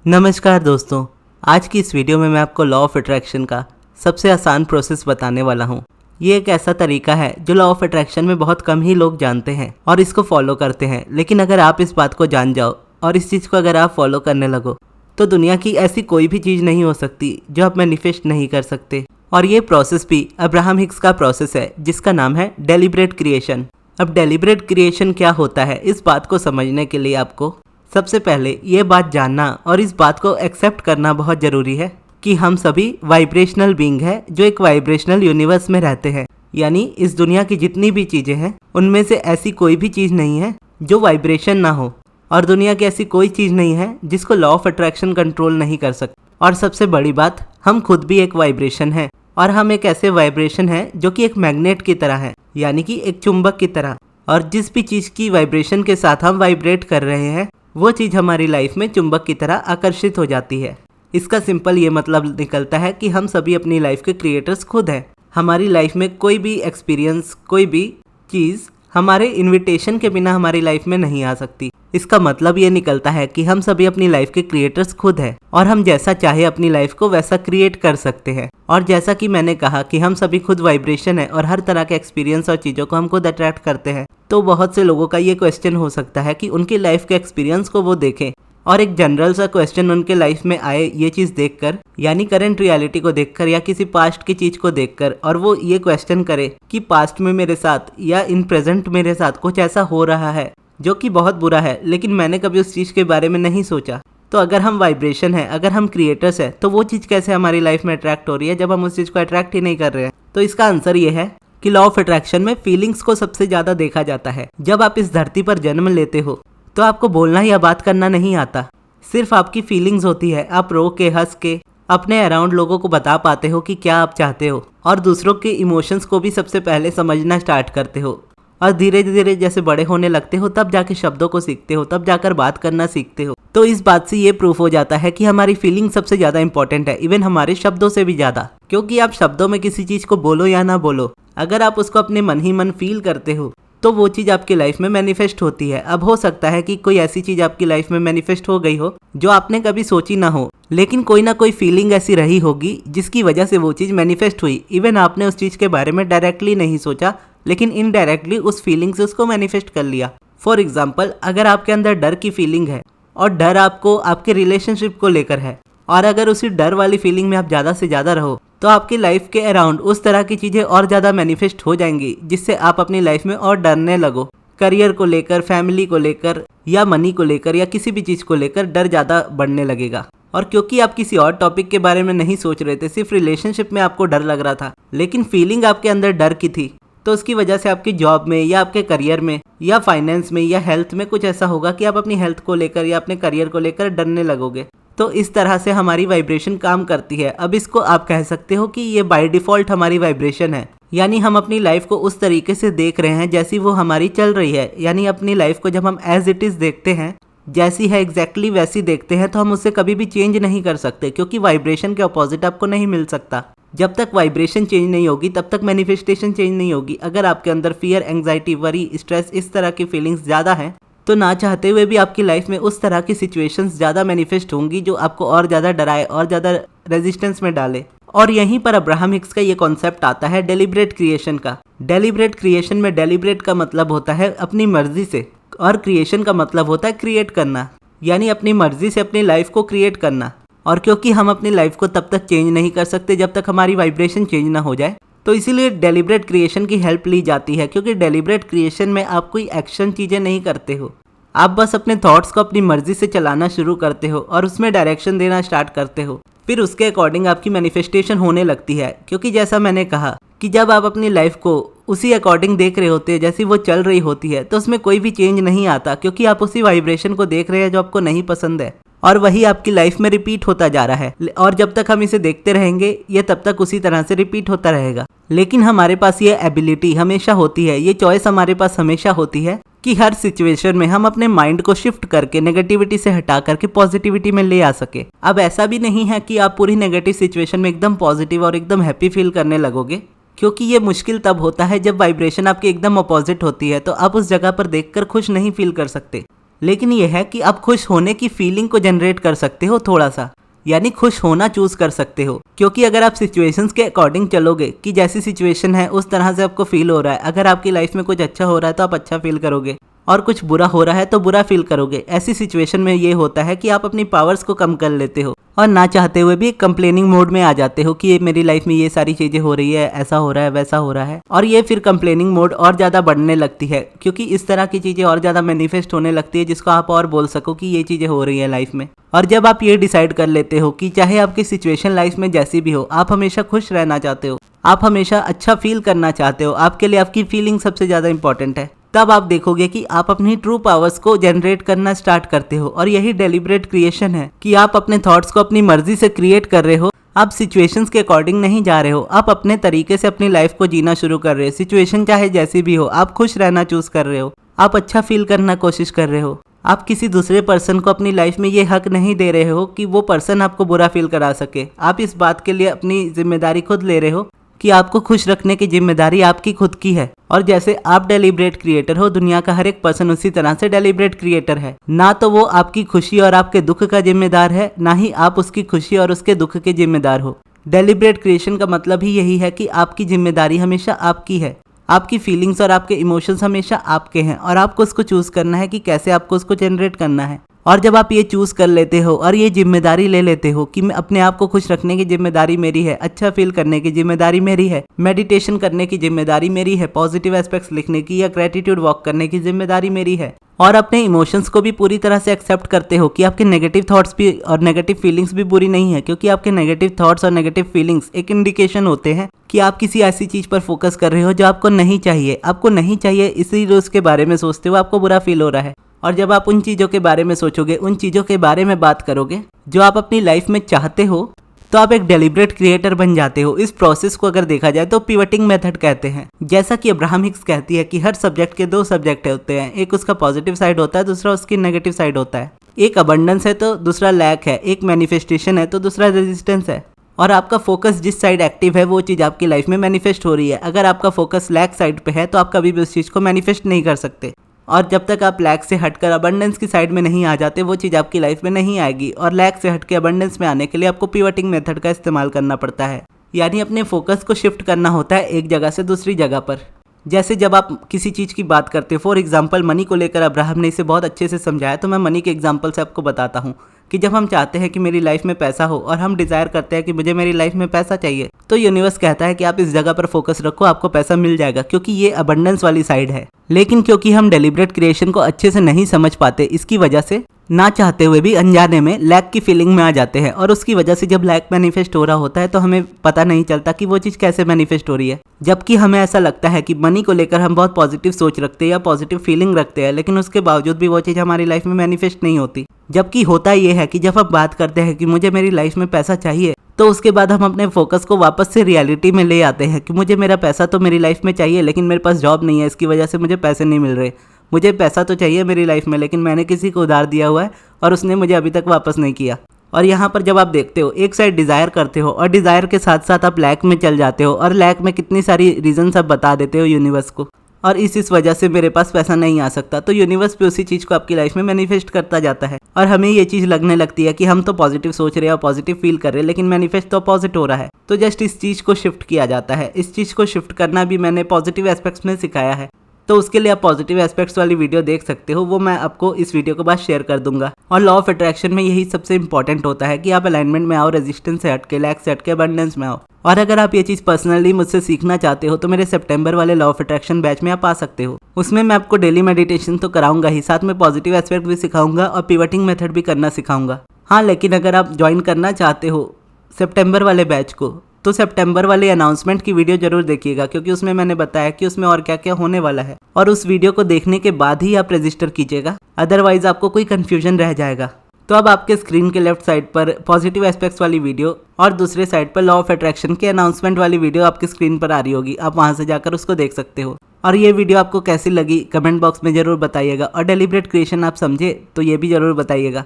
नमस्कार दोस्तों, आज की इस वीडियो में मैं आपको लॉ ऑफ अट्रैक्शन का सबसे आसान प्रोसेस बताने वाला हूँ। ये एक ऐसा तरीका है जो लॉ ऑफ अट्रैक्शन में बहुत कम ही लोग जानते हैं और इसको फॉलो करते हैं। लेकिन अगर आप इस बात को जान जाओ और इस चीज़ को अगर आप फॉलो करने लगो तो दुनिया की ऐसी कोई भी चीज़ नहीं हो सकती जो आप मैनिफेस्ट नहीं कर सकते। और ये प्रोसेस भी अब्राहम हिक्स का प्रोसेस है जिसका नाम है डेलिब्रेट क्रिएशन। अब डेलिब्रेट क्रिएशन क्या होता है, इस बात को समझने के लिए आपको सबसे पहले ये बात जानना और इस बात को एक्सेप्ट करना बहुत ज़रूरी है कि हम सभी वाइब्रेशनल बीइंग है जो एक वाइब्रेशनल यूनिवर्स में रहते हैं। यानी इस दुनिया की जितनी भी चीज़ें हैं उनमें से ऐसी कोई भी चीज़ नहीं है जो वाइब्रेशन ना हो, और दुनिया की ऐसी कोई चीज़ नहीं है जिसको लॉ ऑफ अट्रैक्शन कंट्रोल नहीं कर सकती। और सबसे बड़ी बात, हम खुद भी एक वाइब्रेशन है और हम एक ऐसे वाइब्रेशन है जो कि एक मैग्नेट की तरह है, यानी कि एक चुंबक की तरह। और जिस भी चीज़ की वाइब्रेशन के साथ हम वाइब्रेट कर रहे हैं वो चीज़ हमारी लाइफ में चुंबक की तरह आकर्षित हो जाती है। इसका सिंपल ये मतलब निकलता है कि हम सभी अपनी लाइफ के क्रिएटर्स खुद हैं। हमारी लाइफ में कोई भी एक्सपीरियंस, कोई भी चीज़ हमारे इनविटेशन के बिना हमारी लाइफ में नहीं आ सकती। इसका मतलब ये निकलता है कि हम सभी अपनी लाइफ के क्रिएटर्स खुद हैं और हम जैसा चाहे अपनी लाइफ को वैसा क्रिएट कर सकते हैं। और जैसा कि मैंने कहा कि हम सभी खुद वाइब्रेशन है और हर तरह के एक्सपीरियंस और चीज़ों को हम खुद अट्रैक्ट करते हैं, तो बहुत से लोगों का ये क्वेश्चन हो सकता है कि उनकी लाइफ के एक्सपीरियंस को वो देखें और एक जनरल सा क्वेश्चन उनके लाइफ में आए ये चीज़ देखकर, यानी करंट रियलिटी को देखकर या किसी पास्ट की चीज़ को देखकर, और वो ये क्वेश्चन करे कि पास्ट में मेरे साथ या इन प्रेजेंट मेरे साथ कुछ ऐसा हो रहा है जो कि बहुत बुरा है, लेकिन मैंने कभी उस चीज़ के बारे में नहीं सोचा। तो अगर हम वाइब्रेशन है, अगर हम क्रिएटर्स है, तो वो चीज़ कैसे हमारी लाइफ में अट्रैक्ट हो रही है जब हम उस चीज़ को अट्रैक्ट ही नहीं कर रहे हैं। तो इसका आंसर ये है कि लॉ ऑफ अट्रैक्शन में फीलिंग्स को सबसे ज़्यादा देखा जाता है। जब आप इस धरती पर जन्म लेते हो तो आपको बोलना या बात करना नहीं आता, सिर्फ आपकी फीलिंग्स होती है। आप रो के, हंस के अपने अराउंड लोगों को बता पाते हो कि क्या आप चाहते हो और दूसरों के इमोशंस को भी सबसे पहले समझना स्टार्ट करते हो। और धीरे धीरे जैसे बड़े होने लगते हो तब जाके शब्दों को सीखते हो, तब जाकर बात करना सीखते हो। तो इस बात से ये प्रूफ हो जाता है कि हमारी फीलिंग सबसे ज़्यादा इंपॉर्टेंट है, इवन हमारे शब्दों से भी ज़्यादा। क्योंकि आप शब्दों में किसी चीज़ को बोलो या ना बोलो, अगर आप उसको अपने मन ही मन फील करते हो तो वो चीज़ आपकी लाइफ में मैनिफेस्ट होती है। अब हो सकता है कि कोई ऐसी चीज़ आपकी लाइफ में मैनिफेस्ट हो गई हो जो आपने कभी सोची ना हो, लेकिन कोई ना कोई फीलिंग ऐसी रही होगी जिसकी वजह से वो चीज़ मैनिफेस्ट हुई। इवन आपने उस चीज़ के बारे में डायरेक्टली नहीं सोचा, लेकिन इनडायरेक्टली उस फीलिंग से उसको मैनिफेस्ट कर लिया। फॉर एग्जाम्पल, अगर आपके अंदर डर की फीलिंग है और डर आपको आपके रिलेशनशिप को लेकर है, और अगर उसी डर वाली फीलिंग में आप ज़्यादा से ज़्यादा रहो तो आपकी लाइफ के अराउंड उस तरह की चीज़ें और ज़्यादा मैनिफेस्ट हो जाएंगी जिससे आप अपनी लाइफ में और डरने लगो। करियर को लेकर, फैमिली को लेकर या मनी को लेकर या किसी भी चीज़ को लेकर डर ज़्यादा बढ़ने लगेगा। और क्योंकि आप किसी और टॉपिक के बारे में नहीं सोच रहे थे, सिर्फ रिलेशनशिप में आपको डर लग रहा था, लेकिन फीलिंग आपके अंदर डर की थी, तो उसकी वजह से आपकी जॉब में या आपके करियर में या फाइनेंस में या हेल्थ में कुछ ऐसा होगा कि आप अपनी हेल्थ को लेकर या अपने करियर को लेकर डरने लगोगे। तो इस तरह से हमारी वाइब्रेशन काम करती है। अब इसको आप कह सकते हो कि ये बाय डिफ़ॉल्ट हमारी वाइब्रेशन है, यानी हम अपनी लाइफ को उस तरीके से देख रहे हैं जैसी वो हमारी चल रही है। यानी अपनी लाइफ को जब हम एज इट इज़ देखते हैं, जैसी है एग्जैक्टली वैसी देखते हैं, तो हम उससे कभी भी चेंज नहीं कर सकते, क्योंकि वाइब्रेशन के अपोजिट आपको नहीं मिल सकता। जब तक वाइब्रेशन चेंज नहीं होगी तब तक मैनिफेस्टेशन चेंज नहीं होगी। अगर आपके अंदर फियर, एंग्जाइटी, वरी, स्ट्रेस, इस तरह की फीलिंग्स ज़्यादा हैं तो ना चाहते हुए भी आपकी लाइफ में उस तरह की सिचुएशंस ज़्यादा मैनिफेस्ट होंगी जो आपको और ज़्यादा डराए और ज़्यादा रेजिस्टेंस में डाले। और यहीं पर अब्राहम हिक्स का ये कॉन्सेप्ट आता है डेलिब्रेट क्रिएशन का। डेलिब्रेट क्रिएशन में डेलिब्रेट का मतलब होता है अपनी मर्जी से, और क्रिएशन का मतलब होता है क्रिएट करना, यानी अपनी मर्जी से अपनी लाइफ को क्रिएट करना। और क्योंकि हम अपनी लाइफ को तब तक चेंज नहीं कर सकते जब तक हमारी वाइब्रेशन चेंज ना हो जाए, तो इसीलिए डेलिब्रेट क्रिएशन की हेल्प ली जाती है। क्योंकि डेलिब्रेट क्रिएशन में आप कोई एक्शन चीज़ें नहीं करते हो, आप बस अपने थॉट्स को अपनी मर्जी से चलाना शुरू करते हो और उसमें डायरेक्शन देना स्टार्ट करते हो। फिर उसके अकॉर्डिंग आपकी मैनिफेस्टेशन होने लगती है। क्योंकि जैसा मैंने कहा कि जब आप अपनी लाइफ को उसी अकॉर्डिंग देख रहे होते हैं जैसी वो चल रही होती है, तो उसमें कोई भी चेंज नहीं आता, क्योंकि आप उसी वाइब्रेशन को देख रहे हैं जो आपको नहीं पसंद है, और वही आपकी लाइफ में रिपीट होता जा रहा है। और जब तक हम इसे देखते रहेंगे ये तब तक उसी तरह से रिपीट होता रहेगा। लेकिन हमारे पास ये एबिलिटी हमेशा होती है, ये चॉइस हमारे पास हमेशा होती है कि हर सिचुएशन में हम अपने माइंड को शिफ्ट करके नेगेटिविटी से हटा करके पॉजिटिविटी में ले आ सके। अब ऐसा भी नहीं है कि आप पूरी नेगेटिव सिचुएशन में एकदम पॉजिटिव और एकदम हैप्पी फील करने लगोगे, क्योंकि ये मुश्किल तब होता है जब वाइब्रेशन आपकी एकदम अपोजिट होती है, तो आप उस जगह पर देखकर खुश नहीं फील कर सकते। लेकिन यह है कि आप खुश होने की फीलिंग को जनरेट कर सकते हो थोड़ा सा, यानी खुश होना चूज कर सकते हो। क्योंकि अगर आप सिचुएशंस के अकॉर्डिंग चलोगे कि जैसी सिचुएशन है उस तरह से आपको फील हो रहा है, अगर आपकी लाइफ में कुछ अच्छा हो रहा है तो आप अच्छा फील करोगे और कुछ बुरा हो रहा है तो बुरा फील करोगे। ऐसी सिचुएशन में ये होता है कि आप अपनी पावर्स को कम कर लेते हो और ना चाहते हुए भी कंप्लेनिंग मोड में आ जाते हो कि ये मेरी लाइफ में ये सारी चीजें हो रही है, ऐसा हो रहा है, वैसा हो रहा है, और ये फिर कंप्लेनिंग मोड और ज्यादा बढ़ने लगती है क्योंकि इस तरह की चीजें और ज्यादा मैनिफेस्ट होने लगती है जिसको आप और बोल सको कि ये चीजें हो रही है लाइफ में। और जब आप ये डिसाइड कर लेते हो कि चाहे आपकी सिचुएशन लाइफ में जैसी भी हो, आप हमेशा खुश रहना चाहते हो, आप हमेशा अच्छा फील करना चाहते हो, आपके लिए आपकी फीलिंग सबसे ज्यादा इंपॉर्टेंट है, तब आप देखोगे कि आप अपनी ट्रू पावर्स को जनरेट करना स्टार्ट करते हो। और यही डेलिब्रेट क्रिएशन है कि आप अपने थॉट्स को अपनी मर्जी से क्रिएट कर रहे हो। आप सिचुएशंस के अकॉर्डिंग नहीं जा रहे हो, आप अपने तरीके से अपनी लाइफ को जीना शुरू कर रहे हो। सिचुएशन चाहे जैसी भी हो, आप खुश रहना चूज कर रहे हो, आप अच्छा फील करना कोशिश कर रहे हो। आप किसी दूसरे पर्सन को अपनी लाइफ में ये हक नहीं दे रहे हो कि वो पर्सन आपको बुरा फील करा सके। आप इस बात के लिए अपनी जिम्मेदारी खुद ले रहे हो कि आपको खुश रखने की जिम्मेदारी आपकी खुद की है। और जैसे आप डेलिब्रेट क्रिएटर हो, दुनिया का हर एक पर्सन उसी तरह से डेलिब्रेट क्रिएटर है। ना तो वो आपकी खुशी और आपके दुख का जिम्मेदार है, ना ही आप उसकी खुशी और उसके दुख के जिम्मेदार हो। डेलिब्रेट क्रिएशन का मतलब ही यही है कि आपकी जिम्मेदारी हमेशा आपकी है, आपकी फीलिंग्स और आपके इमोशंस हमेशा आपके हैं और आपको उसको चूज करना है कि कैसे आपको उसको जनरेट करना है। और जब आप ये चूज कर लेते हो और ये जिम्मेदारी ले लेते हो कि मैं अपने आप को खुश रखने की जिम्मेदारी मेरी है, अच्छा फील करने की जिम्मेदारी मेरी है, मेडिटेशन करने की जिम्मेदारी मेरी है, पॉजिटिव एस्पेक्ट्स लिखने की या ग्रेटिट्यूड वॉक करने की जिम्मेदारी मेरी है, और अपने इमोशंस को भी पूरी तरह से एक्सेप्ट करते हो कि आपके नेगेटिव थॉट्स भी और नेगेटिव फीलिंग्स भी बुरी नहीं है, क्योंकि आपके नेगेटिव थॉट्स और नेगेटिव फीलिंग्स एक इंडिकेशन होते हैं कि आप किसी ऐसी चीज पर फोकस कर रहे हो जो आपको नहीं चाहिए। आपको नहीं चाहिए इसीलिए उसके बारे में सोचते हो, आपको बुरा फील हो रहा है। और जब आप उन चीज़ों के बारे में सोचोगे, उन चीज़ों के बारे में बात करोगे जो आप अपनी लाइफ में चाहते हो, तो आप एक डेलिब्रेट क्रिएटर बन जाते हो। इस प्रोसेस को अगर देखा जाए तो पिवटिंग मेथड कहते हैं। जैसा कि अब्राहम हिक्स कहती है कि हर सब्जेक्ट के दो सब्जेक्ट होते हैं, एक उसका पॉजिटिव साइड होता है, दूसरा उसकी नेगेटिव साइड होता है। एक अबंडेंस है तो दूसरा लैक है, एक मैनिफेस्टेशन है तो दूसरा रेजिस्टेंस है। और आपका फोकस जिस साइड एक्टिव है वो चीज़ आपकी लाइफ में मैनिफेस्ट हो रही है। अगर आपका फोकस लैक साइड पे है तो आप कभी भी उस चीज़ को मैनिफेस्ट नहीं कर सकते। और जब तक आप लैक से हटकर अबंडेंस की साइड में नहीं आ जाते, वो चीज़ आपकी लाइफ में नहीं आएगी। और लैक से हटके अबंडेंस में आने के लिए आपको पिवटिंग मेथड का इस्तेमाल करना पड़ता है, यानी अपने फोकस को शिफ्ट करना होता है एक जगह से दूसरी जगह पर। जैसे जब आप किसी चीज़ की बात करते हो, फॉर एग्जाम्पल मनी को लेकर अब्राहम ने इसे बहुत अच्छे से समझाया, तो मैं मनी के एग्जाम्पल से आपको बताता हूँ कि जब हम चाहते हैं कि मेरी लाइफ में पैसा हो और हम डिज़ायर करते हैं कि मुझे मेरी लाइफ में पैसा चाहिए, तो यूनिवर्स कहता है कि आप इस जगह पर फोकस रखो, आपको पैसा मिल जाएगा, क्योंकि ये अबंडेंस वाली साइड है। लेकिन क्योंकि हम डेलिब्रेट क्रिएशन को अच्छे से नहीं समझ पाते, इसकी वजह से ना चाहते हुए भी अनजाने में लैक की फीलिंग में आ जाते हैं। और उसकी वजह से जब लैक मैनिफेस्ट हो रहा होता है तो हमें पता नहीं चलता कि वो चीज़ कैसे मैनिफेस्ट हो रही है। जबकि हमें ऐसा लगता है कि मनी को लेकर हम बहुत पॉजिटिव सोच रखते हैं या पॉजिटिव फीलिंग रखते हैं, लेकिन उसके बावजूद भी वो चीज़ हमारी लाइफ में मैनिफेस्ट नहीं होती। जबकि होता ये है कि जब हम बात करते हैं कि मुझे मेरी लाइफ में पैसा चाहिए, तो उसके बाद हम अपने फोकस को वापस से रियलिटी में ले आते हैं कि मुझे मेरा पैसा तो मेरी लाइफ में चाहिए, लेकिन मेरे पास जॉब नहीं है, इसकी वजह से मुझे पैसे नहीं मिल रहे। मुझे पैसा तो चाहिए मेरी लाइफ में, लेकिन मैंने किसी को उधार दिया हुआ है और उसने मुझे अभी तक वापस नहीं किया। और यहाँ पर जब आप देखते हो, एक साइड डिज़ायर करते हो और डिज़ायर के साथ साथ आप लैक में चल जाते हो, और लैक में कितनी सारी रीजन्स आप बता देते हो यूनिवर्स को, और इस वजह से मेरे पास पैसा नहीं आ सकता। तो यूनिवर्स भी उसी चीज़ को आपकी लाइफ में मैनिफेस्ट करता जाता है, और हमें ये चीज़ लगने लगती है कि हम तो पॉजिटिव सोच रहे हैं और पॉजिटिव फील कर रहे हैं, लेकिन मैनिफेस्ट तो अपोजिट हो रहा है। तो जस्ट इस चीज़ को शिफ्ट किया जाता है। इस चीज़ को शिफ्ट करना भी मैंने पॉजिटिव एस्पेक्ट्स में सिखाया है, तो उसके लिए आप पॉजिटिव एस्पेक्ट्स वाली वीडियो देख सकते हो, वो मैं आपको इस वीडियो के बाद शेयर कर दूंगा। और लॉ ऑफ अट्रैक्शन में यही सबसे इंपॉर्टेंट होता है कि आप अलाइनमेंट में आओ, रेजिस्टेंस से हटके, लैक से हटके अबंडेंस में आओ। और अगर आप ये चीज़ पर्सनली मुझसे सीखना चाहते हो तो मेरे सितंबर वाले लॉ ऑफ अट्रैक्शन बैच में आप आ सकते हो। उसमें मैं आपको डेली मेडिटेशन तो कराऊंगा ही, साथ में पॉजिटिव एस्पेक्ट भी सिखाऊंगा और पिवटिंग मेथड भी करना सिखाऊंगा। हाँ, लेकिन अगर आप ज्वाइन करना चाहते हो सितंबर वाले बैच को, तो सितंबर वाले अनाउंसमेंट की वीडियो जरूर देखिएगा, क्योंकि उसमें मैंने बताया कि उसमें और क्या क्या होने वाला है, और उस वीडियो को देखने के बाद ही आप रजिस्टर कीजिएगा, अदरवाइज आपको कोई कंफ्यूजन रह जाएगा। तो अब आपके स्क्रीन के लेफ्ट साइड पर पॉजिटिव एस्पेक्ट्स वाली वीडियो और दूसरे साइड पर लॉ ऑफ अट्रैक्शन के अनाउंसमेंट वाली वीडियो आपकी स्क्रीन पर आ रही होगी, आप वहां से जाकर उसको देख सकते हो। और ये वीडियो आपको कैसी लगी कमेंट बॉक्स में जरूर बताइएगा, और डेलिब्रेट क्रिएशन आप समझे तो ये भी जरूर बताइएगा।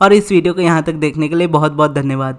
और इस वीडियो को यहाँ तक देखने के लिए बहुत बहुत धन्यवाद।